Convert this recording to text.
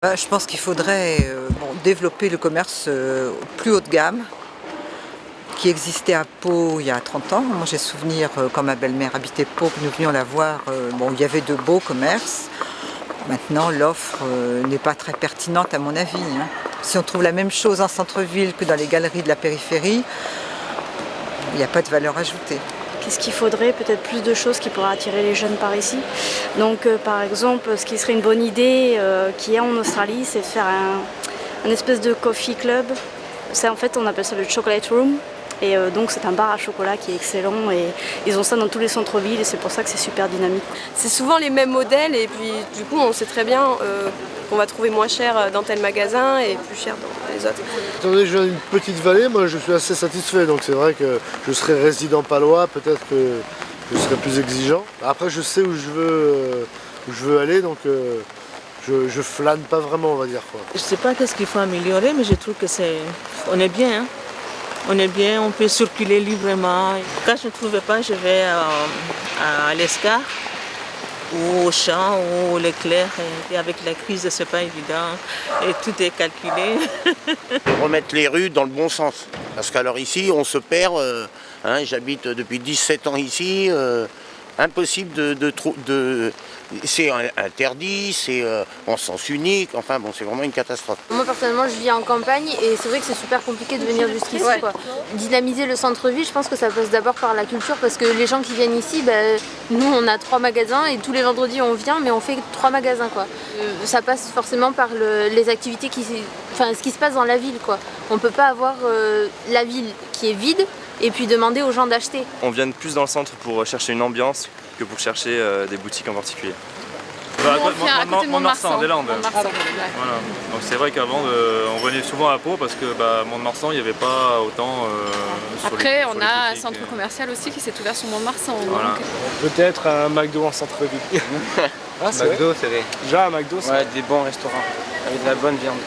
Je pense qu'il faudrait développer le commerce plus haut de gamme qui existait à Pau il y a 30 ans. Moi j'ai souvenir quand ma belle-mère habitait Pau que nous venions la voir, il y avait de beaux commerces. Maintenant l'offre n'est pas très pertinente à mon avis. Si on trouve la même chose en centre-ville que dans les galeries de la périphérie, il n'y a pas de valeur ajoutée. Qu'est-ce qu'il faudrait? Peut-être plus de choses qui pourraient attirer les jeunes par ici. Donc par exemple, ce qui serait une bonne idée qu'il y a en Australie, c'est de faire un espèce de coffee club. En fait, on appelle ça le chocolate room. Et donc c'est un bar à chocolat qui est excellent et ils ont ça dans tous les centres-villes et c'est pour ça que c'est super dynamique. C'est souvent les mêmes modèles et puis du coup on sait très bien qu'on va trouver moins cher dans tel magasin et plus cher dans les autres. Étant donné que je viens d'une petite vallée, moi je suis assez satisfait, donc c'est vrai que je serais résident palois, peut-être que je serais plus exigeant. Après je sais où je veux aller, donc je flâne pas vraiment, on va dire quoi. Je sais pas qu'est-ce qu'il faut améliorer, mais je trouve que on est bien. On est bien, on peut circuler librement. Quand je ne trouve pas, je vais à l'Escar ou au champ ou au Leclerc. Et avec la crise, c'est pas évident. Et tout est calculé. Remettre les rues dans le bon sens. Parce qu'alors ici, on se perd. J'habite depuis 17 ans ici. Impossible c'est interdit, c'est en sens unique, enfin bon, c'est vraiment une catastrophe. Moi personnellement je vis en campagne et c'est vrai que c'est super compliqué de venir jusqu'ici. Quoi. Dynamiser le centre-ville, je pense que ça passe d'abord par la culture parce que les gens qui viennent ici, nous on a 3 magasins et tous les vendredis on vient mais on fait 3 magasins. Quoi. Ça passe forcément par les activités, ce qui se passe dans la ville. Quoi. On ne peut pas avoir la ville qui est vide et puis demander aux gens d'acheter. On vient plus dans le centre pour chercher une ambiance que pour chercher des boutiques en particulier. Mont-de-Marsan, des Landes. Voilà. Donc c'est vrai qu'avant on venait souvent à Pau parce que Mont-de-Marsan il n'y avait pas autant. Après on a un centre commercial aussi qui s'est ouvert sur Mont-de-Marsan. Voilà. Peut-être un McDo en centre-ville. McDo c'est vrai. Déjà un McDo, ouais, des bons restaurants avec de la bonne viande.